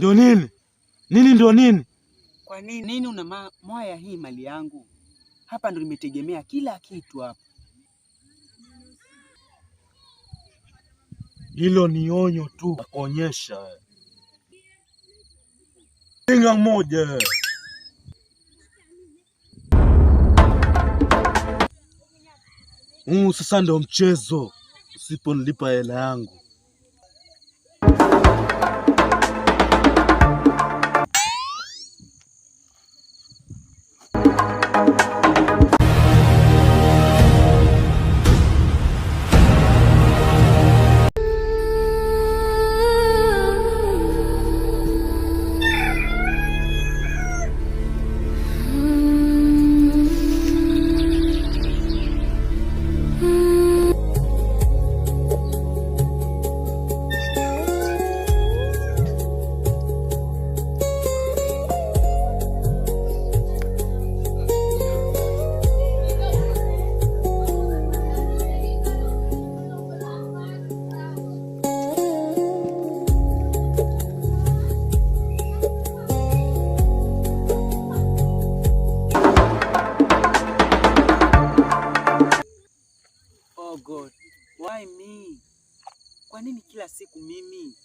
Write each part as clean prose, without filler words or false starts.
Ndio nini? Nini ndio nini? Kwa nini una moya hii mali yangu? Hapa ndo nimetegemea kila kitu hapa. Hilo ni onyo tu kuonyesha. Kinga moja. Sasa ndio mchezo. Usiponilipa hela yangu. Oh God, why me? Kwa nini kila siku mimi?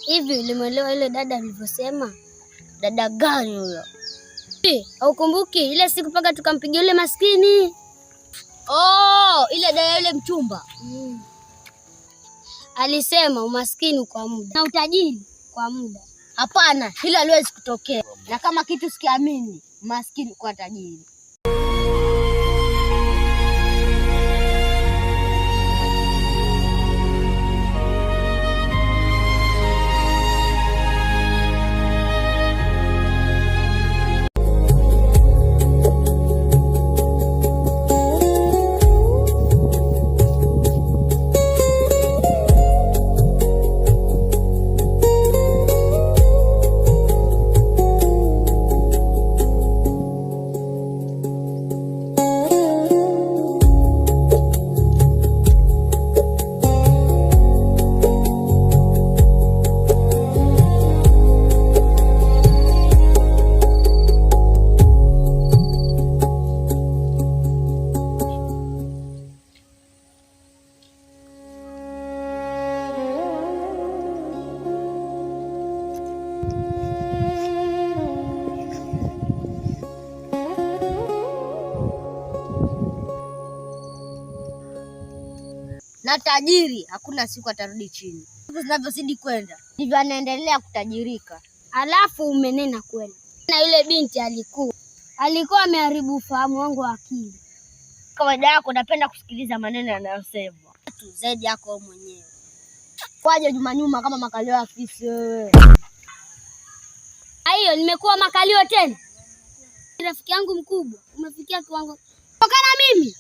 Hivi ulimwelewa ile dada alivyosema? Dada gani huyo? Haukumbuki ile siku paka tukampigia yule maskini? Oh, ile dada yule mchumba. Alisema umaskini kwa muda na utajiri kwa muda. Hapana, hilo haliwezi kutokea. Na kama kitu sikiamini, maskini kwa tajiri. Na tajiri hakuna siku atarudi chini. Siku zinavyozidi kwenda ndivyo anaendelea kutajirika. Alafu umenena kweli. Na yule binti alikuwa ameharibu ufahamu wangu wa akili. Kawaida yako napenda kusikiliza maneno yanayosemwa tu zaidi yako wewe mwenyewe. Kwaje nyuma kama makalio ya afisi wewe? Hiyo nimekuwa makalio tena. Rafiki yangu mkubwa umefikia kiwango. Toka na mimi.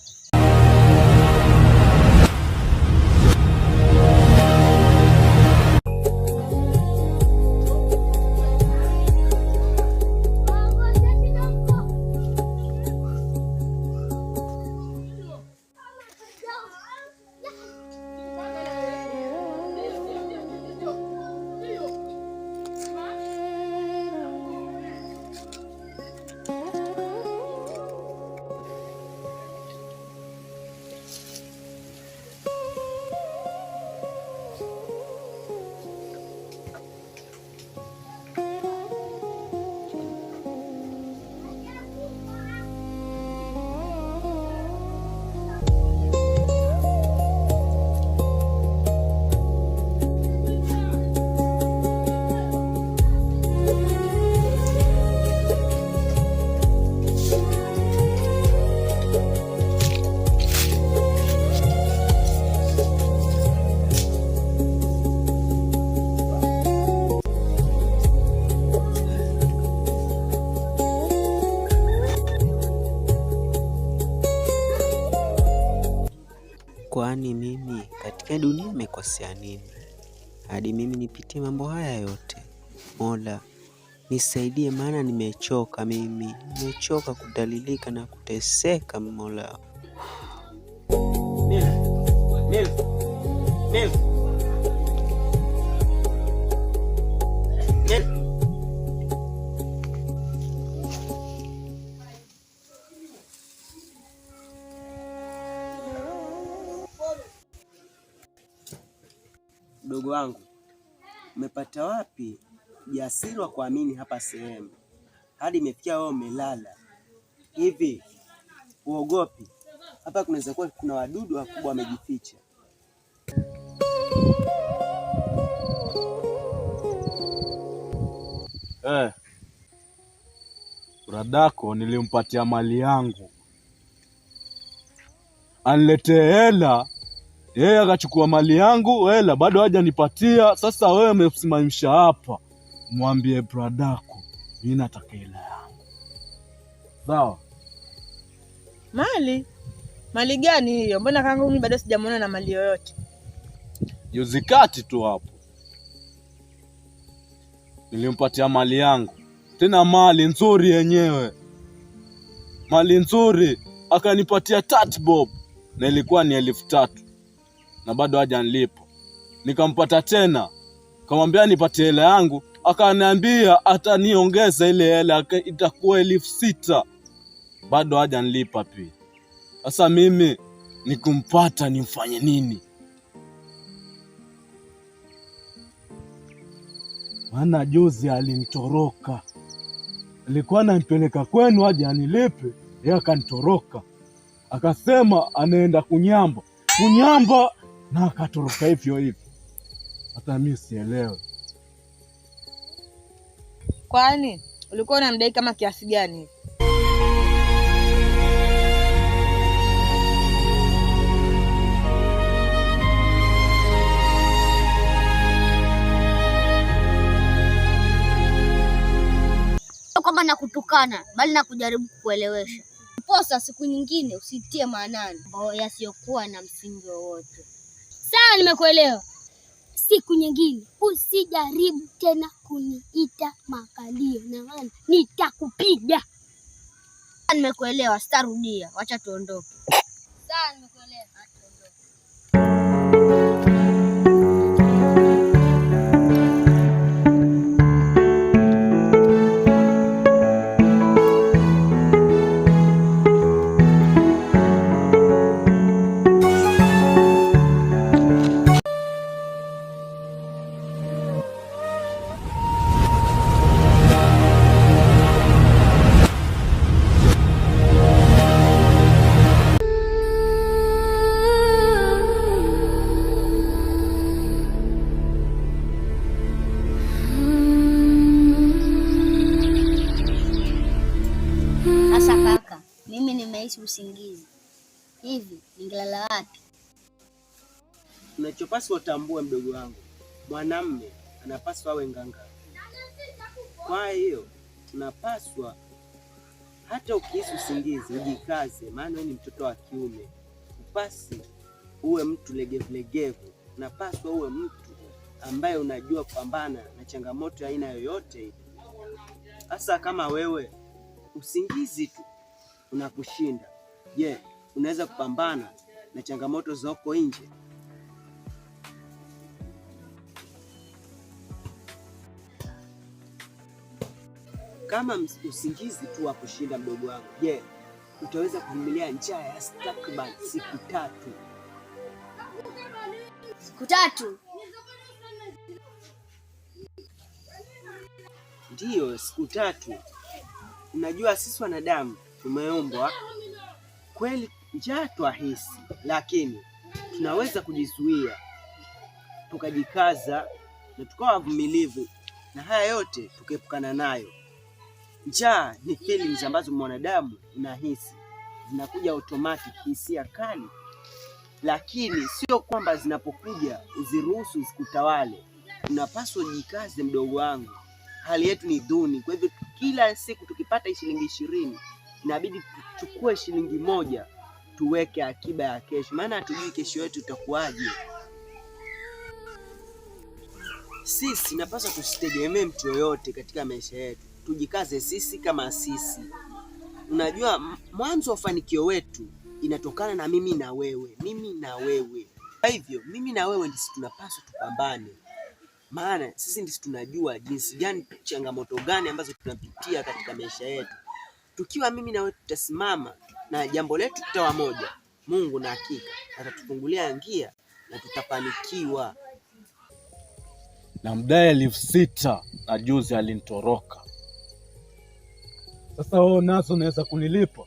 Kwani mimi katika dunia nimekosea nini hadi mimi nipitie mambo haya yote? Mola nisaidie, maana nimechoka mimi, nimechoka kudhalilika na kuteseka Mola. Mdogo wangu, umepata wapi jasiri wa kuamini hapa sehemu hadi imefikia wewe umelala hivi? Uogopi? Hapa kunaweza kuwa kuna wadudu wakubwa wamejificha. Bradako nilimpatia mali yangu aniletee hela, yeye akachukua mali yangu, hela bado hajanipatia. Sasa wewe umesimamisha hapa, mwambie bradako mimi nataka hela yangu, sawa? Mali gani hiyo? Mbona kangu mimi bado sijamuona na mali yoyote? Juzi kati tu hapo nilimpatia mali yangu, tena mali nzuri yenyewe, mali nzuri. Akanipatia 3 bob na ilikuwa ni 3,000 na bado hajanilipa. Nikampata tena, kamwambia nipatie hela yangu, akaniambia ataniongeza ile hela itakuwa 6,000, bado hajanilipa pia. Sasa mimi nikumpata nimfanye nini? Maana juzi alinitoroka, alikuwa anampeleka kwenu aje anilipe, yeye akanitoroka, akasema anaenda kunyamba na akatoroka hivyo. Hata mimi sielewe. Kwani ulikuwa unamdai kama kiasi gani? Kwamba nakutukana, bali na kujaribu kukuelewesha. Posa siku nyingine usitie maanani mambo yasiyokuwa na msingi wowote. Sawa, nimekuelewa. Siku nyingine usijaribu tena kuniita makalio, na maana nitakupiga. Nimekuelewa, sitarudia. Wacha tuondoke. Sawa, nimekuelewa. Usingizi hivi, ningelala wapi? Unachopaswa utambue mdogo wangu, mwanamume anapaswa awe nganga. Kwa hiyo tunapaswa hata ukihisi usingizi ujikaze, maana wewe ni mtoto wa kiume. Upasi uwe mtu legevu, unapaswa uwe mtu ambaye unajua kupambana na changamoto ya aina yoyote ile. Hasa kama wewe usingizi tu unakushinda, je, unaweza kupambana na changamoto za huko nje? Kama usingizi tu wa kushinda mdogo wangu, je, utaweza kuvumilia njaa ya takriban siku 3? Siku 3? Ndiyo, siku 3. Unajua sisi wanadamu tumeumbwa kweli njaa twahisi, lakini tunaweza kujizuia, tukajikaza na tukawa wavumilivu, na haya yote tukaepukana nayo. Njaa ni feelings ambazo mwanadamu unahisi, zinakuja automatic, hisia kali, lakini sio kwamba zinapokuja uziruhusu zikutawale. Unapaswa ujikaze mdogo wangu, hali yetu ni duni. Kwa hivyo kila siku tukipata shilingi 20 inabidi tuchukue shilingi 1 tuweke akiba ya kesho, maana hatujui kesho yetu itakuwaje. Sisi napaswa tusitegemee mtu yoyote katika maisha yetu, tujikaze sisi kama sisi. Unajua mwanzo wa mafanikio wetu inatokana na mimi na wewe, Kwa hivyo mimi na wewe ndisi tunapaswa tupambane, maana sisi ndisi tunajua jinsi gani, changamoto gani ambazo tunapitia katika maisha yetu. Tukiwa mimi na wewe tutasimama na jambo letu tutawa moja, Mungu na hakika atatufungulia njia na tutafanikiwa. Na mdai 6,000 na juzi alinitoroka. Sasa wewe nazo unaweza kunilipa?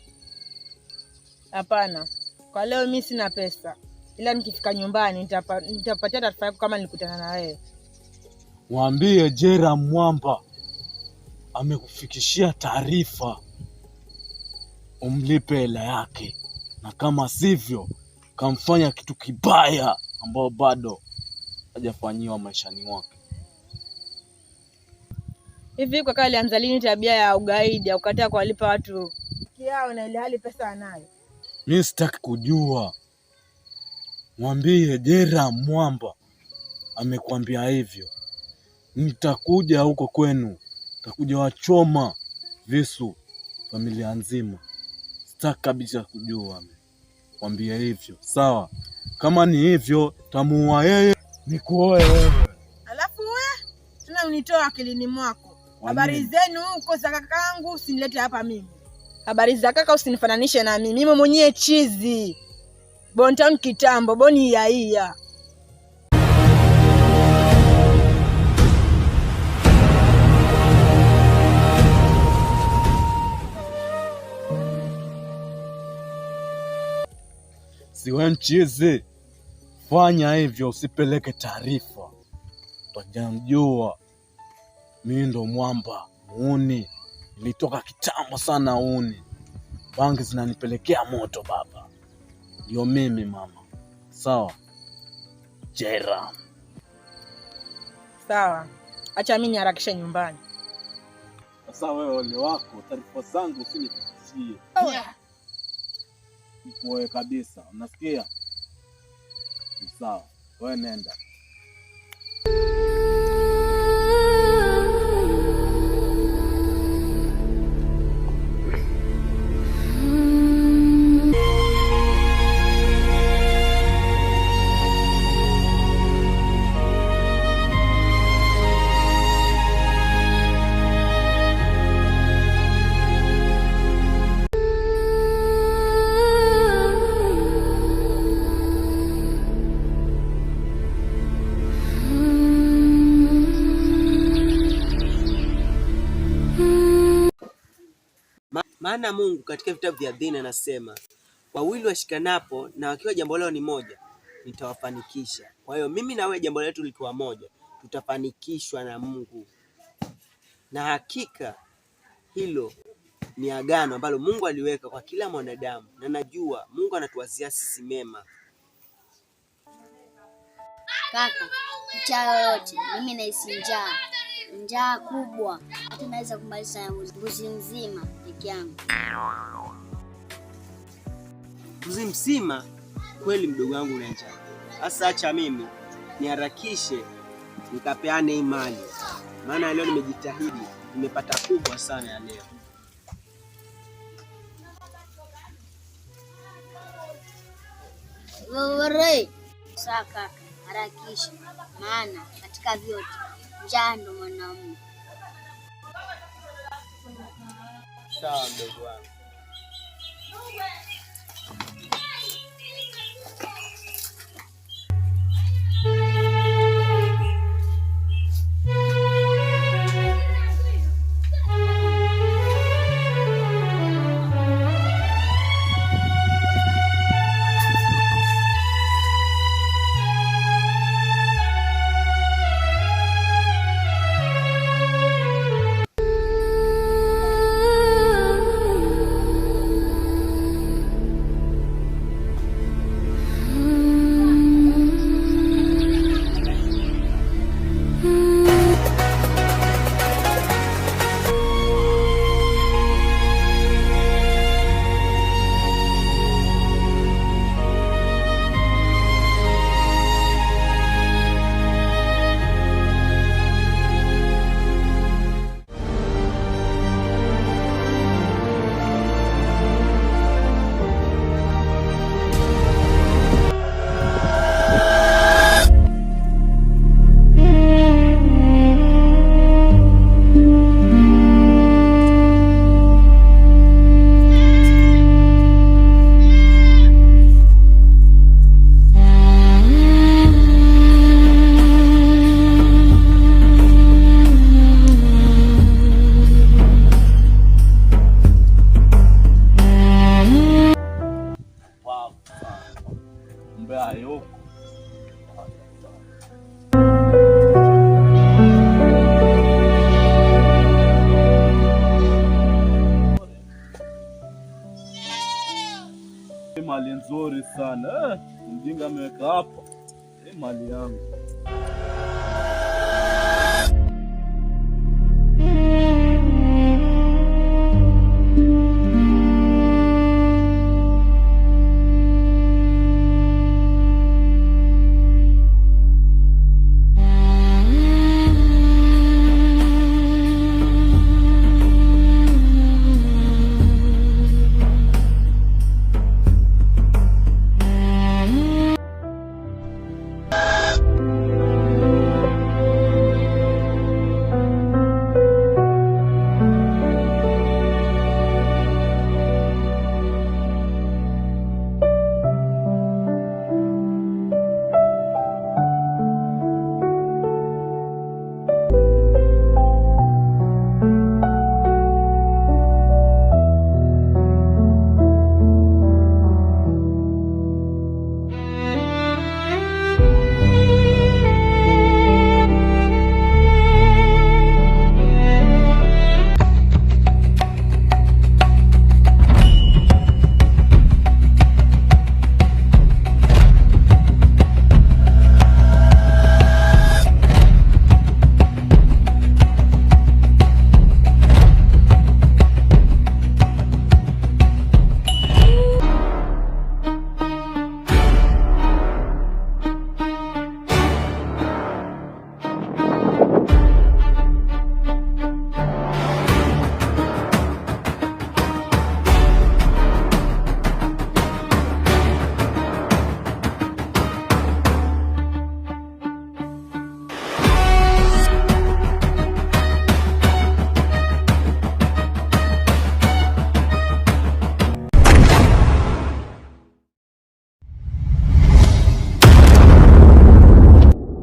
Hapana, kwa leo mimi sina pesa, ila nikifika nyumbani nitapatia taarifa yako kama nilikutana na wewe. Mwambie Jera Mwamba amekufikishia taarifa, umlipe hela yake, na kama sivyo kamfanya kitu kibaya ambao bado hajafanyiwa maishani mwake. Hivi kwa kale alianza lini tabia ya ugaidi ya kukataa kuwalipa watu kiao na ile hali pesa anayo? Mimi sitaki kujua. Mwambie Jera Mwamba amekwambia hivyo. Nitakuja huko kwenu, nitakuja wachoma visu familia nzima. Sitaki kabisa kujua. Mwambie hivyo, sawa? Kama ni hivyo, tamuua yeye, nikuoe wewe. Alafu wewe tuna unitoa akilini mwako. Habari zenu huko za kakangu usinilete hapa mimi. Habari za kaka usinifananishe na mimi. Mimi mwenyewe chizi. Bontown kitambo, boni ya. Siwe mchizi. Fanya hivyo, usipeleke taarifa. Utajamjua. Mimi ndo Mwamba, muuni. Nilitoka kitambo sana uni. Bangi zinanipelekea moto baba. Ndio mimi mama. Sawa? Jera. Sawa. Acha mimi niharakishe nyumbani. Sasa wewe ole wako, taarifa zangu usinifikishie. Nikuoe kabisa, unasikia? Sawa, wewe nenda. Maana Mungu katika vitabu vya dini anasema, wawili washikanapo na wakiwa jambo lao ni moja, nitawafanikisha. Kwa hiyo mimi na wewe jambo letu likiwa moja, tutafanikishwa na Mungu. Na hakika hilo ni agano ambalo Mungu aliweka kwa kila mwanadamu, na najua Mungu anatuwazia sisi mema. Kaka, mchana yote mimi nahisi njaa kubwa, hata naweza kumaliza mbuzi mzima peke yangu. Mbuzi mzima? Kweli mdogo wangu una njaa. Sasa acha mimi niharakishe nikapeane hii mali, maana leo nimejitahidi, nimepata kubwa sana ya leo. Wewe sawa kaka, harakisha, maana katika vyote njaa ndo mwanamume. Sawa mdogo wangu. Tembea yuko. Mali nzuri sana. Mjinga ameweka hapa. Mali yangu.